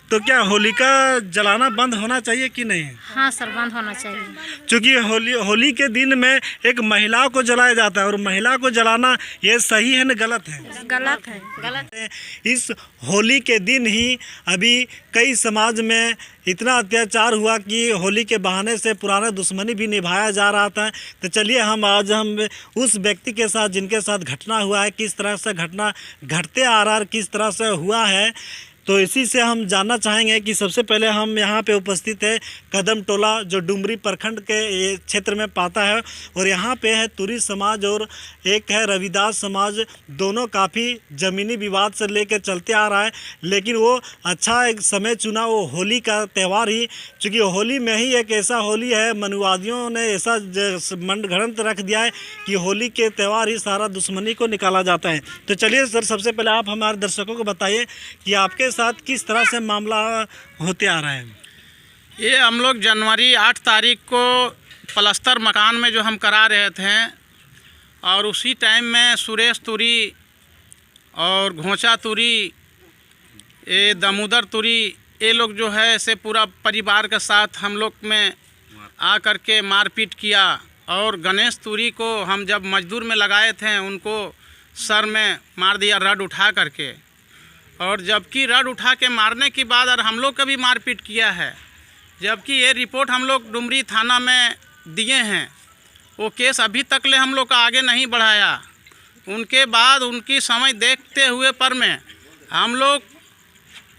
तो क्या होलिका जलाना बंद होना चाहिए कि नहीं? हाँ सर, बंद होना चाहिए। क्योंकि होली के दिन में एक महिला को जलाया जाता है और महिला को जलाना ये सही है न गलत है? गलत है, गलत है। इस होली के दिन ही अभी कई समाज में इतना अत्याचार हुआ कि होली के बहाने से पुराना दुश्मनी भी निभाया जा रहा था। तो चलिए हम उस व्यक्ति के साथ जिनके साथ घटना हुआ है, किस तरह से घटना घटते आ रहा है, किस तरह से हुआ है, तो इसी से हम जानना चाहेंगे कि सबसे पहले हम यहाँ पे उपस्थित है कदम टोला जो डुमरी प्रखंड के ये क्षेत्र में पाता है और यहाँ पे है तुरी समाज और एक है रविदास समाज। दोनों काफ़ी ज़मीनी विवाद से लेकर चलते आ रहा है, लेकिन वो अच्छा एक समय चुना वो होली का त्यौहार ही, चूँकि होली में ही एक ऐसा होली है, मनुवादियों ने ऐसा मनगढ़ंत रख दिया है कि होली के त्यौहार ही सारा दुश्मनी को निकाला जाता है। तो चलिए सर, सबसे पहले आप हमारे दर्शकों को बताइए कि आपके साथ किस तरह से मामला होते आ रहा है? ये हम लोग जनवरी 8 तारीख को पलस्तर मकान में जो हम करा रहे थे और उसी टाइम में सुरेश तुरी और घोंचा तुरी, ये दामोदर तुरी, ये लोग जो है ऐसे पूरा परिवार के साथ हम लोग में आ कर के मारपीट किया। और गणेश तुरी को हम जब मजदूर में लगाए थे उनको सर में मार दिया रड उठा करके, और जबकि रड उठा के मारने के बाद और हम लोग का भी मारपीट किया है। जबकि ये रिपोर्ट हम लोग डुमरी थाना में दिए हैं, वो केस अभी तक ले हम लोग का आगे नहीं बढ़ाया। उनके बाद उनकी समय देखते हुए पर में हम लोग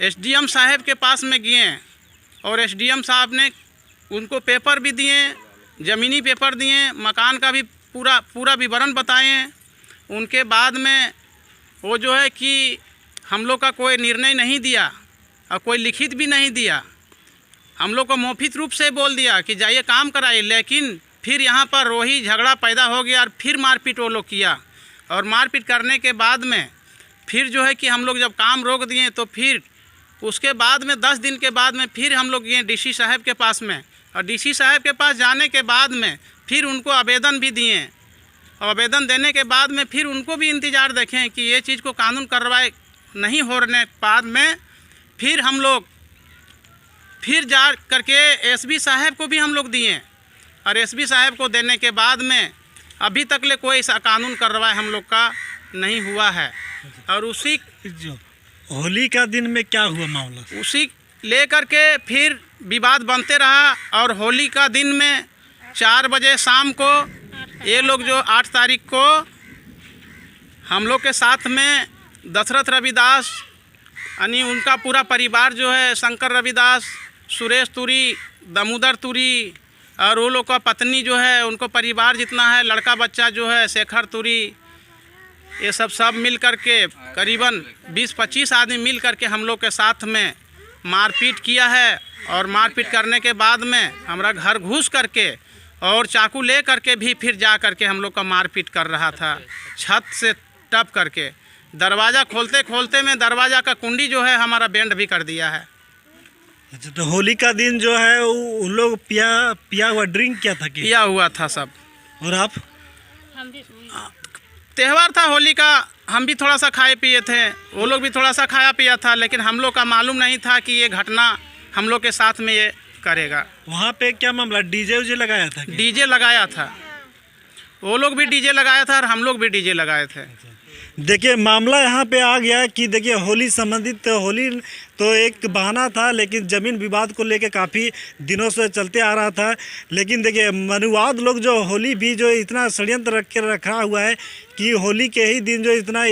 एसडीएम साहब के पास में गए और एसडीएम साहब ने उनको पेपर भी दिए, ज़मीनी पेपर दिए, मकान का भी पूरा विवरण बताएं। उनके बाद में वो जो है कि हम लोग का कोई निर्णय नहीं दिया और कोई लिखित भी नहीं दिया। हम लोग को मौखिक रूप से बोल दिया कि जाइए काम कराइए, लेकिन फिर यहाँ पर वही झगड़ा पैदा हो गया और फिर मारपीट वो लोग किया। और मारपीट करने के बाद में फिर जो है कि हम लोग जब काम रोक दिए तो फिर उसके बाद में 10 दिन के बाद में फिर हम लोग गए डीसी साहब के पास में, और डीसी साहब के पास जाने के बाद में फिर उनको आवेदन भी दिए। और आवेदन देने के बाद में फिर उनको भी इंतज़ार देखें कि ये चीज़ को कानून कार्रवाई नहीं होने बाद में फिर हम लोग फिर जा करके एसपी साहब को भी हम लोग दिए, और एसपी साहब को देने के बाद में अभी तक ले कोई ऐसा कानून कार्रवाई हम लोग का नहीं हुआ है। और उसी जो होली का दिन में क्या हुआ मामला, उसी ले करके फिर विवाद बनते रहा। और होली का दिन में 4 बजे शाम को ये लोग जो 8 तारीख को हम लोग के साथ में दशरथ रविदास यानी उनका पूरा परिवार जो है, शंकर रविदास, सुरेश तुरी, दामोदर तुरी और वो लोग का पत्नी जो है, उनको परिवार जितना है, लड़का बच्चा जो है शेखर तुरी, ये सब मिल कर के करीबन 20-25 आदमी मिल कर के हम लोग के साथ में मारपीट किया है। और मारपीट करने के बाद में हमारा घर घुस करके और चाकू ले करके भी फिर जा करके हम लोग का मारपीट कर रहा था, छत से टप करके। दरवाज़ा खोलते खोलते में दरवाज़ा का कुंडी जो है हमारा बेंड भी कर दिया है। अच्छा, तो होली का दिन जो है उन लोग पिया हुआ ड्रिंक क्या था? पिया हुआ था सब। और आप? हम भी त्यौहार था होली का, हम भी थोड़ा सा खाए पिए थे, वो लोग भी थोड़ा सा खाया पिया था, लेकिन हम लोग का मालूम नहीं था कि ये घटना हम लोग के साथ में ये करेगा। वहाँ पे क्या मामला, डीजे उजे लगाया था? डीजे लगाया था, वो लोग भी डीजे लगाया था और हम लोग भी डीजे लगाए थे। देखिए मामला यहाँ पे आ गया कि देखिए होली संबंधित होली तो एक बहाना था, लेकिन ज़मीन विवाद को लेके काफ़ी दिनों से चलते आ रहा था। लेकिन देखिए मनुवाद लोग जो होली भी जो इतना षड्यंत्र रख के रखा हुआ है कि होली के ही दिन जो इतना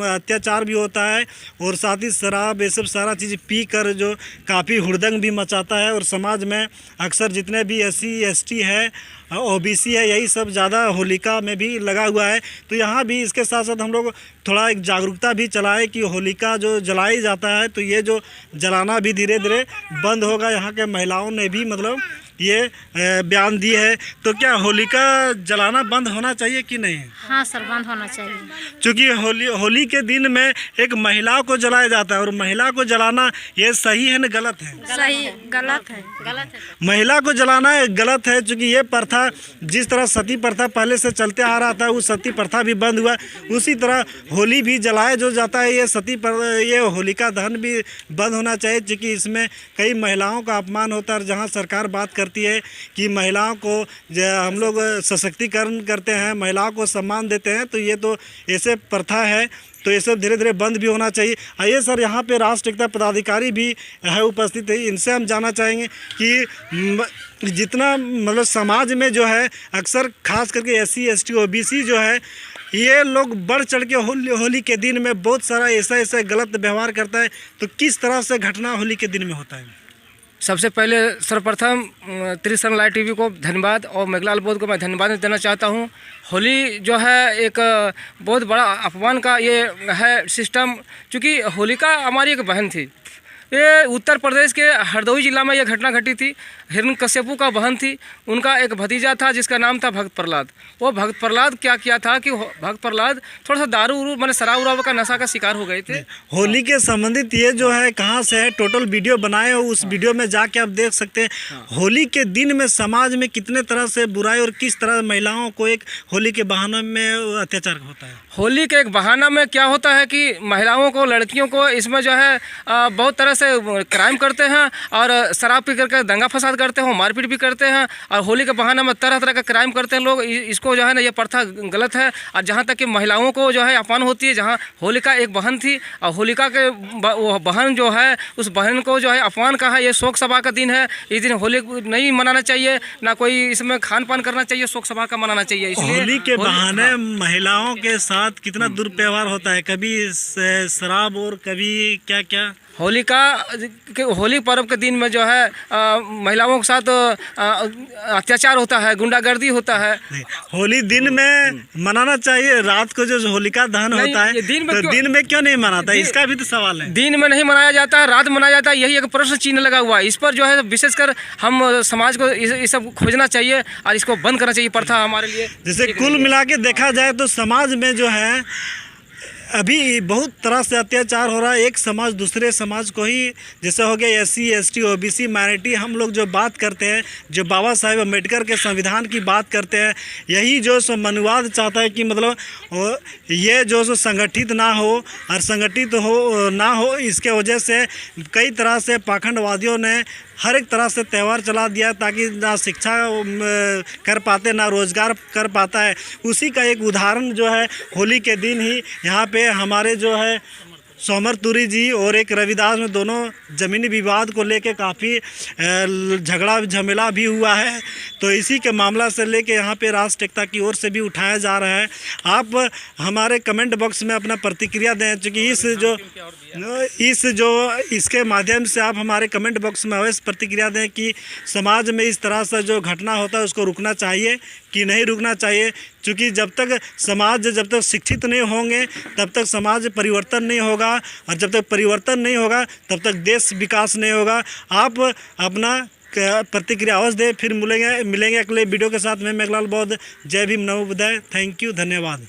अत्याचार भी होता है और साथ ही शराब ये सब सारा चीज़ पी कर जो काफ़ी हुड़दंग भी मचाता है। और समाज में अक्सर जितने भी SC ST है, OBC है, यही सब ज़्यादा होलिका में भी लगा हुआ है। तो यहाँ भी इसके साथ साथ हम लोग थोड़ा एक जागरूकता भी चलाए कि होलिका जो जलाई जाता है तो ये जो जलाना भी धीरे धीरे बंद होगा। यहाँ के महिलाओं ने भी मतलब ये बयान दी है। तो क्या होलिका जलाना बंद होना चाहिए कि नहीं? हाँ सर, बंद होना चाहिए। क्योंकि होली के दिन में एक महिला को जलाया जाता है और महिला को जलाना ये सही है न गलत है? सही गलत है, गलत है। महिला को जलाना गलत है, क्योंकि ये प्रथा जिस तरह सती प्रथा पहले से चलते आ रहा था, वो सती प्रथा भी बंद हुआ। उसी तरह होली भी जलाया जो जाता है, ये होलिका दहन भी बंद होना चाहिए, क्योंकि इसमें कई महिलाओं का अपमान होता है। जहाँ सरकार बात करती है कि महिलाओं को हम लोग सशक्तिकरण करते हैं, महिलाओं को सम्मान देते हैं, तो ये तो ऐसे प्रथा है, तो ये सब धीरे धीरे बंद भी होना चाहिए। आइए सर, यहाँ पे राष्ट्र एकता पदाधिकारी भी है उपस्थित है, इनसे हम जानना चाहेंगे कि जितना मतलब समाज में जो है अक्सर खास करके SC ST OBC जो है, ये लोग बढ़ चढ़ के होली के दिन में बहुत सारा ऐसा गलत व्यवहार करता है, तो किस तरह से घटना होली के दिन में होता है? सबसे पहले सर्वप्रथम त्रिसन लाइव TV को धन्यवाद और मेघलाल बोध को मैं धन्यवाद देना चाहता हूँ। होली जो है एक बहुत बड़ा अपमान का ये है सिस्टम, क्योंकि होलिका हमारी एक बहन थी। ये उत्तर प्रदेश के हरदोई जिला में यह घटना घटी थी। हिरण्यकश्यपु का बहन थी, उनका एक भतीजा था जिसका नाम था भक्त प्रहलाद। वो भक्त प्रहलाद क्या किया था कि भक्त प्रहलाद थोड़ा सा दारू मैंने शराब उराब का नशा का शिकार हो गए थे। होली के संबंधित ये जो है कहाँ से है, टोटल वीडियो बनाए हो, उस वीडियो में जाके आप देख सकते हैं। होली के दिन में समाज में कितने तरह से बुराई और किस तरह महिलाओं को एक होली के बहाने में अत्याचार होता है। होली के एक बहाना में क्या होता है कि महिलाओं को, लड़कियों को इसमें जो है बहुत तरह से क्राइम करते हैं और शराब पी करके दंगा फसाद करते हैं, मारपीट भी करते हैं और होली के बहाने में तरह तरह का क्राइम करते हैं लोग। इसको जो है ना, ये प्रथा गलत है। और जहाँ तक कि महिलाओं को जो है अपमान होती है, जहाँ होलिका एक बहन थी और होलिका के वो बहन जो है, उस बहन को जो है अपमान का है। ये शोक सभा का दिन है, इस दिन होली नहीं मनाना चाहिए, ना कोई इसमें खान पान करना चाहिए, शोक सभा का मनाना चाहिए। इसलिए होली के बहाने महिलाओं के साथ कितना दुर्व्यवहार होता है, कभी शराब और कभी क्या क्या। होली पर्व के दिन में जो है महिलाओं के साथ अत्याचार होता है, गुंडागर्दी होता है। होली दिन में मनाना चाहिए, रात को जो होलिका दहन होता है दिन में क्यों नहीं मनाता, इसका भी तो सवाल है। दिन में नहीं मनाया जाता, रात में मनाया जाता है, यही एक प्रश्न चिन्ह लगा हुआ है। इस पर जो है विशेषकर हम समाज को ये सब खोजना चाहिए और इसको बंद करना चाहिए प्रथा हमारे लिए। जैसे कुल मिला के देखा जाए तो समाज में जो है अभी बहुत तरह से अत्याचार हो रहा है। एक समाज दूसरे समाज को ही, जैसे हो गया SC ST OBC माइनॉरिटी, हम लोग जो बात करते हैं, जो बाबा साहेब अम्बेडकर के संविधान की बात करते हैं, यही जो सो मनुवाद चाहता है कि मतलब ये जो सो संगठित ना हो और संगठित हो ना हो, इसके वजह से कई तरह से पाखंडवादियों ने हर एक तरह से त्यौहार चला दिया, ताकि ना शिक्षा कर पाते ना रोजगार कर पाता है। उसी का एक उदाहरण जो है होली के दिन ही यहाँ पे हमारे जो है सोमर तुरी जी और एक रविदास में दोनों ज़मीनी विवाद को लेके काफ़ी झगड़ा झमेला भी हुआ है। तो इसी के मामला से लेके यहाँ पे राष्ट्र एकता की ओर से भी उठाया जा रहा है। आप हमारे कमेंट बॉक्स में अपना प्रतिक्रिया दें, क्योंकि इसके माध्यम से आप हमारे कमेंट बॉक्स में अवश्य प्रतिक्रिया दें कि समाज में इस तरह से जो घटना होता है उसको रुकना चाहिए कि नहीं रुकना चाहिए। क्योंकि जब तक शिक्षित नहीं होंगे तब तक समाज परिवर्तन नहीं होगा, और जब तक परिवर्तन नहीं होगा तब तक देश विकास नहीं होगा। आप अपना प्रतिक्रिया अवश्य दें। फिर मिलेंगे अगले वीडियो के साथ में। मेघलाल बौद्ध, जय भीम, नमो बुद्धाय। थैंक यू, धन्यवाद।